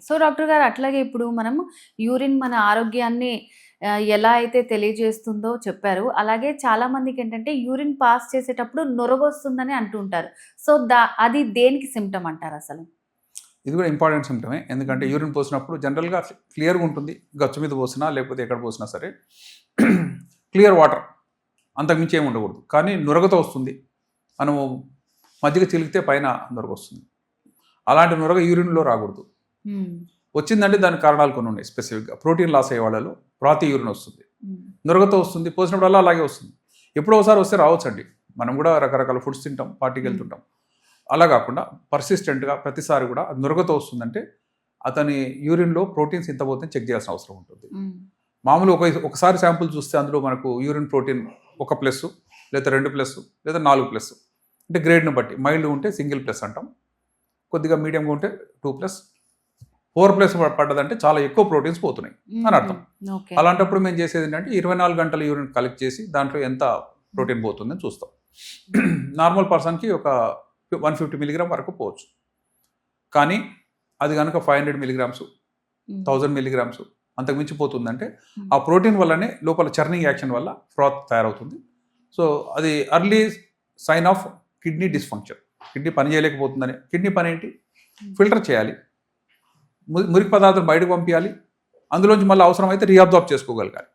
So doctor గారు అట్లాగే ఇప్పుడు మనం యూరిన్ మన ఆరోగ్యాన్ని ఎలా అయితే తెలియజేస్తుందో చెప్పారు. అలాగే చాలా మందికేంటంటే యూరిన్ పాస్ చేసేటప్పుడు నొరగొస్తుందని అంటుంటారు. సో అది దేనికి సింప్టమ్ అంటారసలు? ఇది కూడా ఇంపార్టెంట్ సింప్టమే. ఎందుకంటే యూరిన్ పోసినప్పుడు జనరల్‌గా క్లియర్‌గా ఉంటుంది. గచ్చు మీద పోసినా లేకపోతే ఎక్కడ పోసినా సరే క్లియర్ వాటర్, అంతకు మించి ఏమి ఉండకూడదు. కానీ నురగతో వస్తుంది. మనము మజ్జిగ చిలికితే పైన నురగొస్తుంది. అలాంటి నురగ యూరిన్‌లో రాకూడదు. వచ్చిందంటే దానికి కారణాలు కొన్ని ఉన్నాయి. స్పెసిఫిక్గా ప్రోటీన్ లాస్ అయ్యే వాళ్ళలో రాతి యూరిన్ వస్తుంది, నురగతో వస్తుంది. పోసినప్పుడల్లా అలాగే వస్తుంది. ఎప్పుడో ఒకసారి వస్తే రావచ్చండి. మనం కూడా రకరకాల ఫుడ్స్ తింటాం, పార్టీకి వెళ్తుంటాం. అలా కాకుండా పర్సిస్టెంట్గా ప్రతిసారి కూడా నురగతో వస్తుందంటే అతని యూరిన్లో ప్రోటీన్స్ ఇంత పోతే చెక్ చేయాల్సిన అవసరం ఉంటుంది. మామూలు ఒకసారి శాంపుల్ చూస్తే అందులో మనకు యూరిన్ ప్రోటీన్ 1+ లేదా 2+ లేదా 4+, అంటే గ్రేడ్ని బట్టి. మైల్డ్ ఉంటే సింగిల్+ అంటాం, కొద్దిగా మీడియంగా ఉంటే 2+, 4+ పడ్డదంటే చాలా ఎక్కువ ప్రోటీన్స్ పోతున్నాయి అని అర్థం. అలాంటప్పుడు మేము చేసేది ఏంటంటే 24 గంటల యూరిన్ కలెక్ట్ చేసి దాంట్లో ఎంత ప్రోటీన్ పోతుందని చూస్తాం. నార్మల్ పర్సన్కి ఒక 150 మిలీగ్రామ్ వరకు పోవచ్చు. కానీ అది కనుక 500 మిలీగ్రామ్స్, 1000 మిలీగ్రామ్స్ అంతకు మించి పోతుందంటే ఆ ప్రోటీన్ వల్లనే లోపల చర్నింగ్ యాక్షన్ వల్ల ఫ్రాత్ తయారవుతుంది. సో అది early sign of kidney dysfunction. Kidney పని చేయలేకపోతుందని. కిడ్నీ పని ఏంటి? ఫిల్టర్ చేయాలి, మురికి పదార్థాలు బయటకు పంపించాలి, అందులోంచి మళ్ళీ అవసరమైతే రీఅబ్జార్బ్ చేసుకోగలగాలి,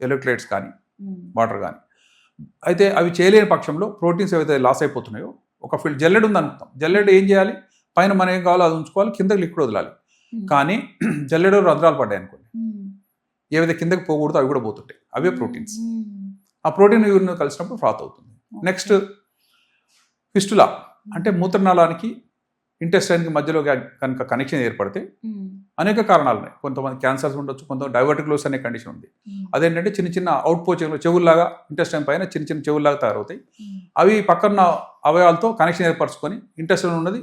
ఎలక్ట్రోలైట్స్ కానీ వాటర్ కానీ. అయితే అవి చేయలేని పక్షంలో ప్రోటీన్స్ ఏవైతే లాస్ అయిపోతున్నాయో, ఒక జల్లెడ ఉంది అనుకుంటాం. జల్లెడ ఏం చేయాలి? పైన మనం ఏం కావాలో అది ఉంచుకోవాలి, కిందకి లిక్విడ్ వదలాలి. కానీ జల్లెడ రంధ్రాలు పడ్డాయి అనుకోండి, ఏవైతే కిందకి పోకూడదు అవి కూడా పోతుంటాయి. అవే ప్రోటీన్స్. ఆ ప్రోటీన్ యూరిన్ కలిసినప్పుడు ఫ్రాత్ అవుతుంది. నెక్స్ట్ ఫిస్టులా, అంటే మూత్రనాళానికి ఇంటెస్టైన్కి మధ్యలో కనుక కనెక్షన్ ఏర్పడితే అనేక కారణాలు ఉన్నాయి. కొంతమంది క్యాన్సర్స్ ఉండొచ్చు, కొంతమంది డైవర్టిక్లోస్ అనే కండిషన్ ఉంది. అదేంటంటే చిన్న చిన్న అవుట్ పోచింగ్ చెవుల్లాగా, ఇంటెస్టైన్ పైన చిన్న చిన్న చెవుల్లాగా తయారవుతాయి. అవి పక్కన అవయవాలతో కనెక్షన్ ఏర్పరచుకొని ఇంటెస్టైన్ ఉన్నది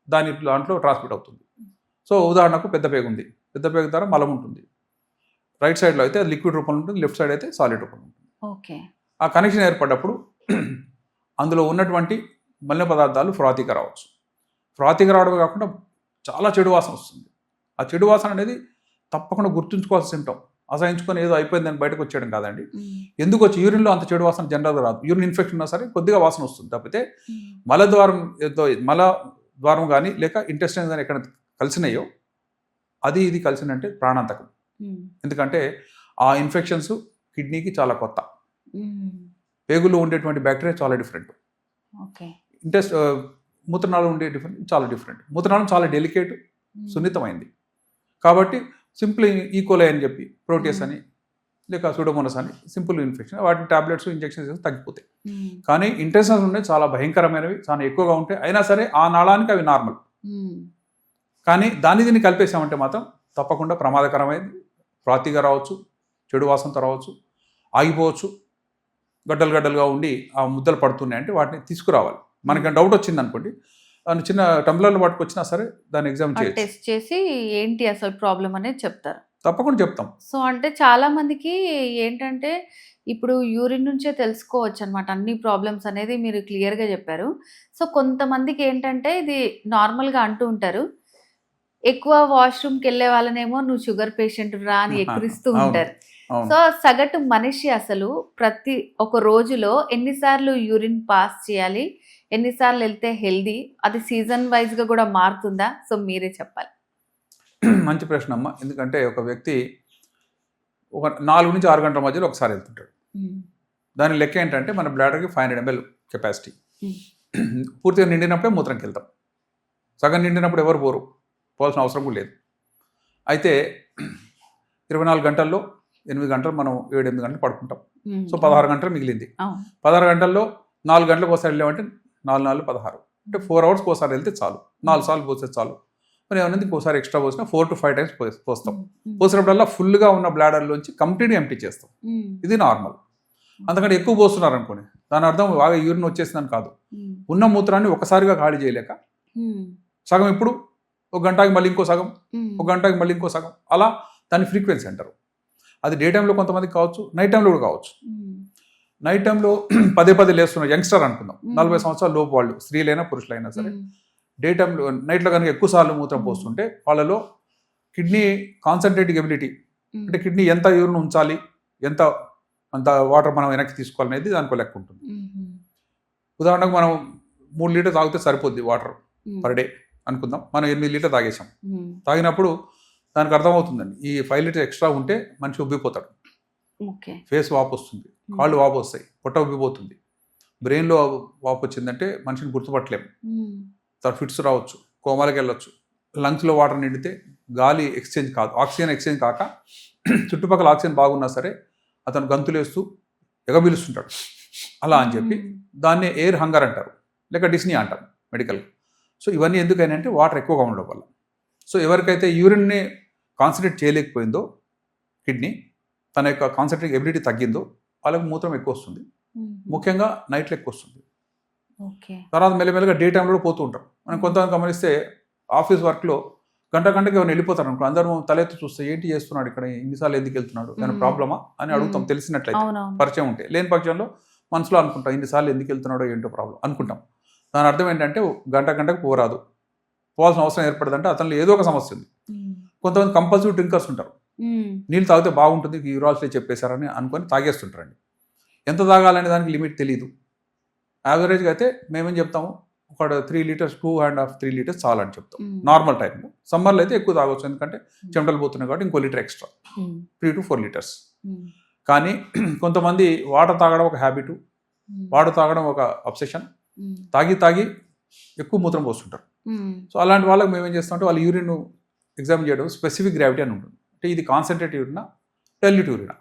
దాంట్లో ట్రాన్స్మిట్ అవుతుంది. సో ఉదాహరణకు పెద్ద పేగు ఉంది, పెద్ద పేగు ద్వారా మలం ఉంటుంది. రైట్ సైడ్లో అయితే లిక్విడ్ రూపంలో ఉంటుంది, లెఫ్ట్ సైడ్ అయితే సాలిడ్ రూపంలో ఉంటుంది. ఆ కనెక్షన్ ఏర్పడ్డప్పుడు అందులో ఉన్నటువంటి మలిన పదార్థాలు ఫ్రాతీగా రావచ్చు. ఫ్రాతీగా రావడమే కాకుండా చాలా చెడు వాసన వస్తుంది. ఆ చెడు వాసన అనేది తప్పకుండా గుర్తుంచుకోవాల్సిన సింప్టమ్. అసహించుకొని ఏదో అయిపోయిందని బయటకు వచ్చేయడం కాదండి. ఎందుకు వచ్చి యూరిన్లో అంత చెడు వాసన జనరల్గా రాదు. యూరిన్ ఇన్ఫెక్షన్ ఉన్నా సరే కొద్దిగా వాసన వస్తుంది తప్పితే మల ద్వారం కానీ లేక ఇంటెస్టైన్ కానీ ఎక్కడ కలిసినాయో అది ఇది కలిసినంటే ప్రాణాంతకం. ఎందుకంటే ఆ ఇన్ఫెక్షన్స్ కిడ్నీకి చాలా కొత్త. పేగుల్లో ఉండేటువంటి బ్యాక్టీరియా చాలా డిఫరెంట్, మూత్రనాళం ఉండే చాలా డిఫరెంట్. మూత్రనాళం చాలా డెలికేట్, సున్నితమైంది. కాబట్టి సింపుల్ ఈకోలై అని చెప్పి ప్రోటీస్ అని లేక సూడోమోనస్ అని సింపుల్ ఇన్ఫెక్షన్, వాటిని టాబ్లెట్స్ ఇంజెక్షన్స్ చేసి తగ్గిపోతాయి. కానీ ఇంటెన్షన్స్ ఉన్నాయి చాలా భయంకరమైనవి, చాలా ఎక్కువగా ఉంటాయి. అయినా సరే ఆ నాళానికి అవి నార్మల్. కానీ దీన్ని కలిపేసామంటే మాత్రం తప్పకుండా ప్రమాదకరమైనది. ఫ్రాతీగా రావచ్చు, చెడు వాసనతో రావచ్చు, ఆగిపోవచ్చు, గడ్డలుగా ఉండి ఆ ముద్దలు పడుతున్నాయి అంటే వాటిని తీసుకురావాలి. మనకి డౌట్ వచ్చింది అనుకోండి, దాన్ని చిన్న టంబ్లర్లు పట్టుకొచ్చినా సరే దాన్ని ఎగ్జామ్ టెస్ట్ చేసి ఏంటి అసలు ప్రాబ్లం అనేది చెప్తారు. తప్పకుండా చెప్తాం. సో అంటే చాలా మందికి ఏంటంటే ఇప్పుడు యూరిన్ నుంచే తెలుసుకోవచ్చు అనమాట అన్ని ప్రాబ్లమ్స్ అనేది మీరు క్లియర్గా చెప్పారు. సో కొంతమందికి ఏంటంటే ఇది నార్మల్గా అంటూ ఉంటారు, ఎక్కువ వాష్రూమ్కి వెళ్ళే వాళ్ళనేమో నువ్వు షుగర్ పేషెంట్ రా అని ఎక్కిరిస్తూ ఉంటారు. సో సగటు మనిషి అసలు ప్రతి ఒక రోజులో ఎన్నిసార్లు యూరిన్ పాస్ చేయాలి, ఎన్నిసార్లు వెళ్తే హెల్దీ, అది సీజన్ వైజ్గా కూడా మారుతుందా? సో మీరే చెప్పాలి. మంచి ప్రశ్న అమ్మ. ఎందుకంటే ఒక వ్యక్తి ఒక 4 నుంచి 6 గంటల మధ్యలో ఒకసారి వెళ్తుంటాడు. దాని లెక్క ఏంటంటే మన బ్లాడర్కి 500 ml కెపాసిటీ. పూర్తిగా నిండినప్పుడే మూత్రంకి వెళ్తాం. సగం నిండినప్పుడు ఎవరు పోవాల్సిన అవసరం కూడా లేదు. అయితే 24 గంటల్లో 8 గంటలు మనం 7-8 గంటలు పడుకుంటాం. సో 16 గంటలు మిగిలింది. 16 గంటల్లో 4 గంటలకు ఒకసారి వెళ్ళామంటే 4 16, అంటే 4 hours ఒకసారి వెళ్తే చాలు. 4 సార్లు పోస్తే చాలు. మరి ఏమన్నా ఇంకోసారి ఎక్స్ట్రా పోసినా 4 to 5 times పోస్తాం. పోసినప్పుడల్లా ఫుల్గా ఉన్న బ్లాడర్లోంచి కంప్లీట్గా ఎంప్టీ చేస్తాం. ఇది నార్మల్. అంతకంటే ఎక్కువ పోస్తున్నారు అనుకోండి, దాని అర్థం బాగా యూరిన్ వచ్చేసిందని కాదు. ఉన్న మూత్రాన్ని ఒకసారిగా ఖాళీ చేయలేక సగం ఇప్పుడు, ఒక గంటకి మళ్ళీ ఇంకో సగం, ఒక గంటకి మళ్ళీ ఇంకో సగం, అలా దాన్ని ఫ్రీక్వెన్సీ అంటారు. అది డే టైంలో కొంతమందికి కావచ్చు, నైట్ టైంలో కూడా కావచ్చు. నైట్ టైంలో పదే లేస్తున్న యంగ్స్టర్ అనుకుందాం, 40 సంవత్సరాల లోపు వాళ్ళు, స్త్రీలైనా పురుషులైనా సరే, డే టైంలో నైట్లో కనుక ఎక్కువ సార్లు మూత్రం పోస్తుంటే వాళ్ళలో కిడ్నీ కాన్సన్ట్రేటింగ్ ఎబిలిటీ, అంటే కిడ్నీ ఎంత యూరిన్ ఉంచాలి, ఎంత అంత వాటర్ మనం వెనక్కి తీసుకోవాలనేది దానికి లెక్క ఉంటుంది. ఉదాహరణకు మనం 3 లీటర్ తాగితే సరిపోద్ది వాటర్ పర్ డే అనుకుందాం. మనం 8 లీటర్ తాగేసాం. తాగినప్పుడు దానికి అర్థమవుతుందండి, ఈ 5 లీటర్ ఎక్స్ట్రా ఉంటే మనిషి ఉబ్బిపోతాడు, ఫేస్ వాపు వస్తుంది, కాళ్ళు వాపు వస్తాయి, పొట్ట ఉబ్బిపోతుంది, బ్రెయిన్లో వాపు వచ్చిందంటే మనిషిని గుర్తుపట్టలేము, తర్వాత ఫిట్స్ రావచ్చు, కోమాలకి వెళ్ళొచ్చు. లంగ్స్లో వాటర్ నిండితే గాలి ఎక్స్చేంజ్ కాదు, ఆక్సిజన్ ఎక్స్చేంజ్ కాక చుట్టుపక్కల ఆక్సిజన్ బాగున్నా సరే అతను గంతులేస్తూ ఎగబిలుస్తుంటాడు. అలా అని చెప్పి దాన్ని ఎయిర్ హంగర్ అంటారు, లేక డిస్నీ అంటారు మెడికల్. సో ఇవన్నీ ఎందుకైనా అంటే వాటర్ ఎక్కువగా ఉండడం వల్ల. సో ఎవరికైతే యూరిన్ని కాన్సన్ట్రేట్ చేయలేకపోయిందో కిడ్నీ, తన యొక్క కాన్సన్ట్రేట్ ఎబిలిటీ తగ్గిందో వాళ్ళకి మూత్రం ఎక్కువ వస్తుంది, ముఖ్యంగా నైట్లో ఎక్కువ వస్తుంది. తర్వాత మెల్లమెల్లగా డే టైంలో కూడా పోతూ ఉంటాం. మనం కొంతమంది గమనిస్తే ఆఫీస్ వర్క్లో గంటకి ఎవరు వెళ్ళిపోతారు అనుకో, అందరూ తలెత్తి చూస్తే ఏంటి చేస్తున్నాడు ఇక్కడ, ఇన్నిసార్లు ఎందుకు వెళ్తున్నాడు, ఏమైనా ప్రాబ్లమా అని అడుగుతాం, తెలిసినట్లయితే పరిచయం ఉంటే. లేని పక్షంలో మనసులో అనుకుంటాం ఇన్నిసార్లు ఎందుకు వెళ్తున్నాడో ఏంటో ప్రాబ్లం అనుకుంటాం. దాని అర్థం ఏంటంటే గంటకు పోరాదు, పోవాల్సిన అవసరం ఏర్పడదంటే అతనిలో ఏదో ఒక సమస్య ఉంది. కొంతమంది కంపల్సరీ డ్రింకర్స్ ఉంటారు, నీళ్ళు తాగితే బాగుంటుంది యూరాలజీ చెప్పేశారని అనుకొని తాగేస్తుంటారండి. ఎంత తాగాలనే దానికి లిమిట్ తెలియదు. యావరేజ్గా అయితే మేమేం చెప్తాము, ఒక 3 లీటర్స్ 2.5-3 లీటర్స్ చాలని చెప్తాం నార్మల్ టైంలో. సమ్మర్లో అయితే ఎక్కువ తాగొచ్చు, ఎందుకంటే చెమటలు పోతున్నాయి కాబట్టి ఇంకో లీటర్ ఎక్స్ట్రా, 3 to 4 లీటర్స్. కానీ కొంతమంది వాటర్ తాగడం ఒక హ్యాబిట్, వాటర్ తాగడం ఒక అబ్సెషన్, తాగి ఎక్కువ మూత్రం పోస్తుంటారు. సో అలాంటి వాళ్ళకి మేమేం చేస్తామంటే వాళ్ళ యూరిన్ ఎగ్జామిన్ చేయడం, స్పెసిఫిక్ గ్రావిటీ అని ఉంటుంది. అంటే ఇది కాన్సన్ట్రేట్ యూరినా, డైల్యూట్ యూరినా.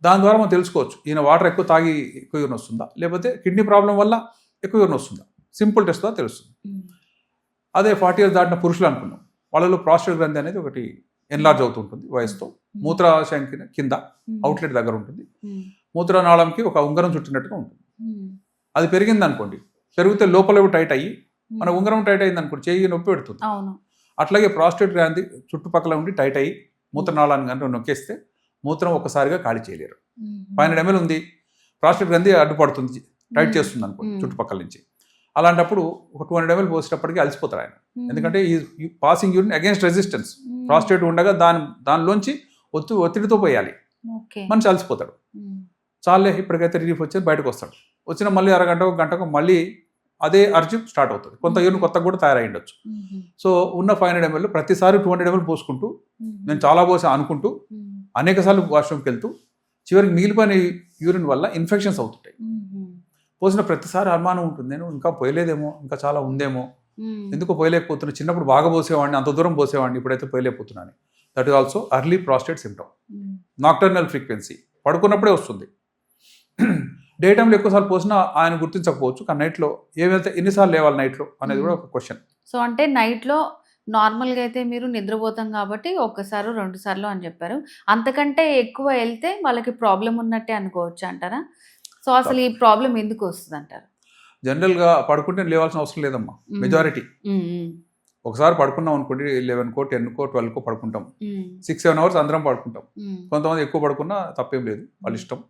దాని ద్వారా మనం తెలుసుకోవచ్చు ఈయన వాటర్ ఎక్కువ తాగి ఎక్కువ యూరిన్ వస్తుందా, లేకపోతే కిడ్నీ ప్రాబ్లం వల్ల ఎక్కువ యూరిన్ వస్తుందా. సింపుల్ టెస్ట్ ద్వారా తెలుస్తుంది. అదే 40 years దాటిన పురుషులు అనుకున్నాం, వాళ్ళలో ప్రాస్టేట్ గ్రంథి అనేది ఒకటి ఎన్లార్జ్ అవుతుంటుంది వయసుతో. మూత్రాశయం కింద అవుట్లెట్ దగ్గర ఉంటుంది, మూత్రనాళంకి ఒక ఉంగరం చుట్టినట్టుగా ఉంటుంది. అది పెరిగింది అనుకోండి, పెరిగితే లోపల టైట్ అయ్యి మన ఉంగరం టైట్ అయింది అనుకోండి, చేయి నొప్పి పెడుతుంది. అట్లాగే ప్రాస్టేట్ గ్రంథి చుట్టుపక్కల ఉండి టైట్ అయ్యి మూత్రనాళాన్ని కనుక నొక్కేస్తే మూత్రం ఒక్కసారిగా ఖాళీ చేయలేరు. 500 ml ఉంది, ప్రాస్టేట్ గ్రంథి అడ్డుపడుతుంది, టైట్ చేస్తుంది అనుకోండి చుట్టుపక్కల నుంచి. అలాంటప్పుడు ఒక 200 ml పోసేటప్పటికి అలసిపోతారు ఆయన, ఎందుకంటే ఈ passing urine against resistance. Prostate ఉండగా దానిలోంచి ఒత్తిడితో పోయాలి, మనిషి అలసిపోతాడు. చాలే ఇప్పటికైతే రిలీఫ్ వచ్చేది, బయటకు వస్తాడు. వచ్చిన మళ్ళీ అరగంటకు గంటకు మళ్ళీ అదే అర్జు స్టార్ట్ అవుతుంది, కొంత యూరిన్ కొత్తగా కూడా తయారై ఉండొచ్చు. సో ఉన్న 500 ml ప్రతిసారి 200 ml పోసుకుంటూ నేను చాలా పోసా అనుకుంటూ అనేక సార్లు వాష్రూమ్కి వెళ్తూ చివరికి మిగిలిపోయిన యూరిన్ వల్ల ఇన్ఫెక్షన్స్ అవుతుంటాయి. పోసిన ప్రతిసారి అనుమానం ఉంటుంది, నేను ఇంకా పోయలేదేమో, ఇంకా చాలా ఉందేమో, ఎందుకో పోయలేకపోతున్నా, చిన్నప్పుడు బాగా పోసేవాడిని, అంత దూరం పోసేవాడిని, ఇప్పుడైతే పోయలేకపోతున్నాను. That is also early prostate symptom. Nocturnal frequency పడుకున్నప్పుడే వస్తుంది. డే టైంలో ఎక్కువసార్లు పోసినా ఆయన గుర్తించకపోవచ్చు, కానీ నైట్లో ఏమైతే ఎన్నిసార్లు లేవాలి నైట్లో అనేది కూడా ఒక క్వశ్చన్. సో అంటే నైట్లో నార్మల్గా అయితే మీరు నిద్రపోతాం కాబట్టి 1-2 సార్లు అని చెప్పారు, అంతకంటే ఎక్కువ వెళ్తే వాళ్ళకి ప్రాబ్లం ఉన్నట్టే అనుకోవచ్చు అంటారా? సో అసలు ఈ ప్రాబ్లం ఎందుకు వస్తుంది అంటారు? జనరల్గా పడుకుంటే లేవాల్సిన అవసరం లేదమ్మా, మెజారిటీ. ఒకసారి పడుకున్నాం అనుకోండి, 11కో 10కో 12కో పడుకుంటాం, 6-7 hours అందరం పడుకుంటాం. కొంతమంది ఎక్కువ పడుకున్నా తప్పేం లేదు, వాళ్ళ ఇష్టం.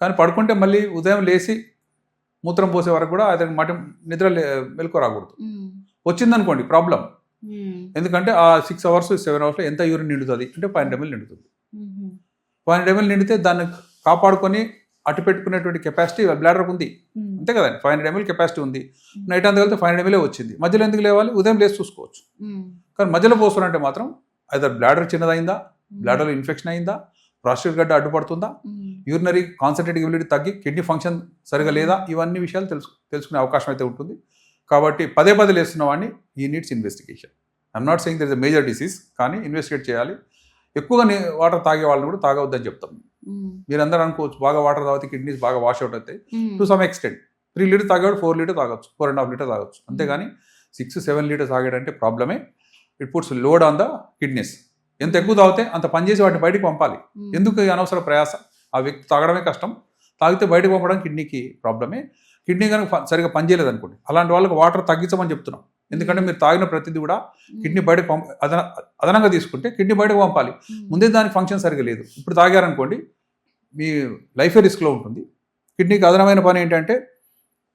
కానీ పడుకుంటే మళ్ళీ ఉదయం లేచి మూత్రం పోసే వరకు కూడా అతనికి నిద్ర మెలకు రాకూడదు. వచ్చిందనుకోండి ప్రాబ్లం, ఎందుకంటే ఆ 6 hours 7 hours ఎంత యూరిన్ నిండుతుంది అంటే 500 ml నిండుతుంది. 500 ml నిండితే దాన్ని కాపాడుకొని అటు పెట్టుకునేటువంటి కెపాసిటీ బ్లాడర్కి ఉంది, అంతే కదండి. 500 ml కెపాసిటీ ఉంది, నైట్ అంతా వెళ్తే 500 ml వచ్చింది. మధ్యలో ఎందుకు లేవాలి, ఉదయం లేచి చూసుకోవచ్చు. కానీ మధ్యలో పోస్తారంటే మాత్రం ఐదర్ బ్లాడర్ చిన్నదైందా, బ్లాడర్లో ఇన్ఫెక్షన్ అయిందా, ప్రాస్టేట్ గడ్డ అడ్డుపడుతుందా, యూరినరీ కాన్సన్ట్రేటింగ్ ఎబిలిటీ తగ్గి కిడ్నీ ఫంక్షన్ సరిగా లేదా, ఇవన్నీ విషయాలు తెలుసుకునే అవకాశం అయితే ఉంటుంది. కాబట్టి పదే లేస్తున్న వాడిని ఈ needs investigation. I'm not saying there is a major disease, కానీ ఇన్వెస్టిగేట్ చేయాలి. ఎక్కువగా వాటర్ తాగే వాళ్ళని కూడా తాగవద్దని చెప్తాం. మీరందరూ అనుకోవచ్చు బాగా వాటర్ తాగితే కిడ్నీస్ బాగా వాష్ అవుట్ అవుతాయి. టు సమ్ ఎక్స్టెంట్ 3 లీటర్ తాగాడు 4 లీటర్ తాగొచ్చు, 4.5 లీటర్ తాగొచ్చు, అంతేగాని 6-7 లీటర్స్ తాగాడంటే ప్రాబ్లమే. It puts load on the kidneys. ఎంత ఎక్కువ తాగితే అంత పనిచేసి వాటిని బయటకు పంపాలి. ఎందుకు అనవసర ప్రయాస, ఆ వ్యక్తి తాగడమే కష్టం, తాగితే బయటకు పంపడం కిడ్నీకి ప్రాబ్లమే. కిడ్నీ కనుక సరిగా పనిచేయలేదు అనుకోండి, అలాంటి వాళ్ళకి వాటర్ తగ్గించమని చెప్తున్నాం. ఎందుకంటే మీరు తాగిన ప్రతిదీ కూడా కిడ్నీ బయటకు అదనంగా తీసుకుంటే కిడ్నీ బయటకు పంపాలి, ముందే దానికి ఫంక్షన్ సరిగా లేదు. ఇప్పుడు తాగారనుకోండి మీ లైఫే రిస్క్లో ఉంటుంది. కిడ్నీకి అదనమైన పని ఏంటంటే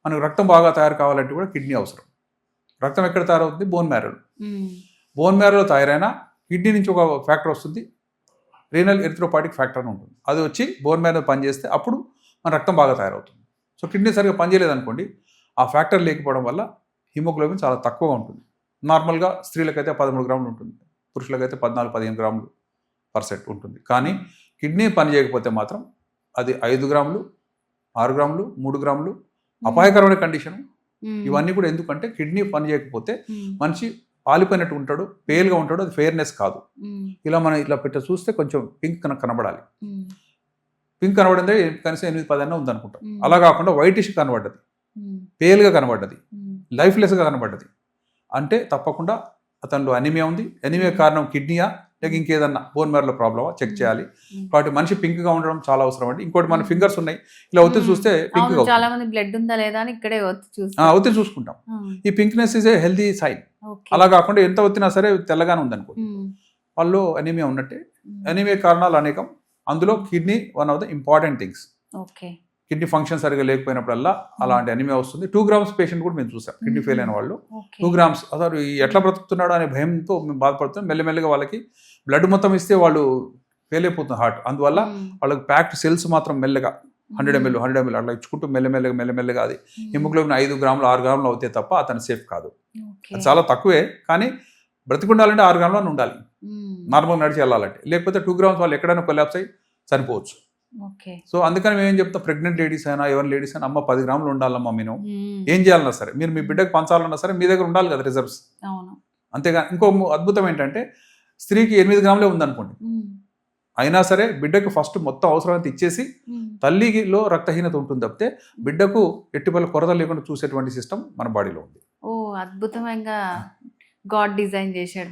మనకు రక్తం బాగా తయారు కావాలంటే కూడా కిడ్నీ అవసరం. రక్తం ఎక్కడ తయారవుతుంది, బోన్ మ్యారోలో. బోన్ మ్యారోలో తయారైనా కిడ్నీ నుంచి ఒక ఫ్యాక్టర్ వస్తుంది, రీనల్ ఎరిథ్రోపాటిక్ ఫ్యాక్టర్ అని ఉంటుంది. అది వచ్చి బోన్ మ్యారో పనిచేస్తే అప్పుడు మన రక్తం బాగా తయారవుతుంది. సో కిడ్నీ సరిగ్గా పనిచేయలేదనుకోండి, ఆ ఫ్యాక్టర్ లేకపోవడం వల్ల హిమోగ్లోబిన్ చాలా తక్కువగా ఉంటుంది. నార్మల్గా స్త్రీలకైతే 13 గ్రాములు ఉంటుంది, పురుషులకైతే 14-15 గ్రాములు % ఉంటుంది. కానీ కిడ్నీ పని చేయకపోతే మాత్రం అది 5 గ్రాములు, 6 గ్రాములు, 3 గ్రాములు అపాయకరమైన కండిషన్. ఇవన్నీ కూడా ఎందుకంటే కిడ్నీ పని చేయకపోతే మనిషి పాలిపోయినట్టు ఉంటాడు, పేల్గా ఉంటాడు. అది ఫెయిర్నెస్ కాదు. ఇలా మనం ఇట్లా పెట్టి చూస్తే కొంచెం పింక్ కనబడాలి. పింక్ కనబడిందే కనీసం 8-10 అన్న ఉందనుకుంటాం. అలా కాకుండా వైటిష్ కనబడ్డది, పేల్గా కనబడ్డది, లైఫ్లెస్గా కనబడ్డది అంటే తప్పకుండా అతనిలో అనిమియా ఉంది. అనిమియా కారణం కిడ్నీయా లేక ఇంకేదన్నా బోన్ మ్యారోలో ప్రాబ్లమా చెక్ చేయాలి. కాబట్టి మనిషి పింక్గా ఉండడం చాలా అవసరం అండి. ఇంకోటి మన ఫింగర్స్ ఉన్నాయి, ఇలా ఒత్తి చూస్తే పింక్ చాలా మంది బ్లడ్ ఉందా లేదా అని ఇక్కడే ఒత్తి చూసుకుంటాం. ఈ పింక్నెస్ ఇస్ ఏ హెల్దీ సైన్. అలా కాకుండా ఎంత ఒత్తినా సరే తెల్లగానే ఉందనుకో, వాళ్ళు అనిమియా ఉన్నట్టే. అనిమియా కారణాలు అనేకం, అందులో kidney one of the important things. Kidney function సరిగా లేకపోయినప్పుడల్లా అలాంటి అనిమియా వస్తుంది. 2 గ్రామ్స్ పేషెంట్ కూడా మేము చూసాం, కిడ్నీ ఫెయిల్ అయిన వాళ్ళు 2 గ్రామ్స్ అసలు ఎట్లా బ్రతుకుతున్నాడు అనే భయంతో మేము బాధపడుతున్నాం. మెల్లమెల్లగా వాళ్ళకి బ్లడ్ మొత్తం ఇస్తే వాళ్ళు ఫెయిల్ అయిపోతుంది హార్ట్. అందువల్ల వాళ్ళకి ప్యాక్డ్ సెల్స్ మాత్రం మెల్లగా 100 ml అట్లా ఇచ్చుకుంటూ మెల్లమెల్లగా అది హిమోగ్లోబిన్ 5 గ్రాములు 6 గ్రాములు అవుతాయి తప్ప అతను సేఫ్ కాదు. అది చాలా తక్కువే, కానీ బ్రతికుండాలంటే 6 గ్రాములు అని ఉండాలి నార్మల్గా నడిచి వెళ్ళాలంటే. లేకపోతే 2 గ్రామ్స్ వాళ్ళు ఎక్కడైనా కొలాప్స్ అయ్యి చనిపోవచ్చు. సో అందుకని మేము ఏం చెప్తాం, ప్రెగ్నెంట్ లేడీస్ అయినా ఎవరైనా లేడీస్ అయినా, అమ్మ 10 గ్రాములు ఉండాలమ్మా మినిమం. ఏం చేయాలన్నా సరే, మీరు మీ బిడ్డకు పంచాలన్నా సరే మీ దగ్గర ఉండాలి కదా రిజర్వ్స్. అంతేగా ఇంకో అద్భుతం ఏంటంటే, స్త్రీకి 8 గ్రాములే ఉందనుకోండి, అయినా సరే బిడ్డకు ఫస్ట్ మొత్తం అవసరమైతే ఇచ్చేసి తల్లిలో రక్తహీనత ఉంటుంది తప్పితే బిడ్డకు ఎట్టిపల్లి కొరత లేకుండా చూసేటువంటి సిస్టమ్ మన బాడీలో ఉంది. ఓ అద్భుతంగా గాడ్ డిజైన్ చేశాడు.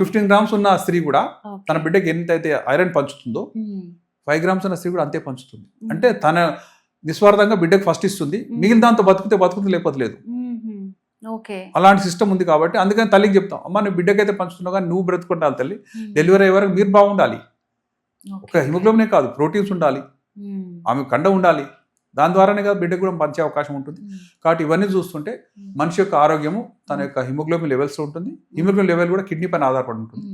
15 గ్రామ్స్ ఉన్న స్త్రీ కూడా తన బిడ్డకి ఎంతైతే ఐరన్ పంచుతుందో 5 గ్రామ్స్ ఉన్న స్త్రీ కూడా అంతే పంచుతుంది. అంటే తన నిస్వార్థంగా బిడ్డకు ఫస్ట్ ఇస్తుంది, మిగిలిన దాంతో బతుకుతుంది లేకపోతే లేదు. అలాంటి సిస్టమ్ ఉంది. కాబట్టి అందుకని తల్లికి చెప్తాం, అమ్మ నువ్వు బిడ్డకైతే పంచుతున్నావు కానీ నువ్వు బ్రతుకుంటావు తల్లి, డెలివరీ అయ్యే వరకు మీరు బాగుండాలి. ఒక హిమోగ్లోబినే కాదు, ప్రోటీన్స్ ఉండాలి, ఆమె కండ ఉండాలి. దాని ద్వారానే కదా బిడ్డకు కూడా పంచే అవకాశం ఉంటుంది. కాబట్టి ఇవన్నీ చూస్తుంటే మనిషి యొక్క ఆరోగ్యము తన యొక్క హిమోగ్లోబిన్ లెవెల్స్ ఉంటుంది. హిమోగ్లోబిన్ లెవెల్ కూడా కిడ్నీ పైన ఆధారపడి ఉంటుంది.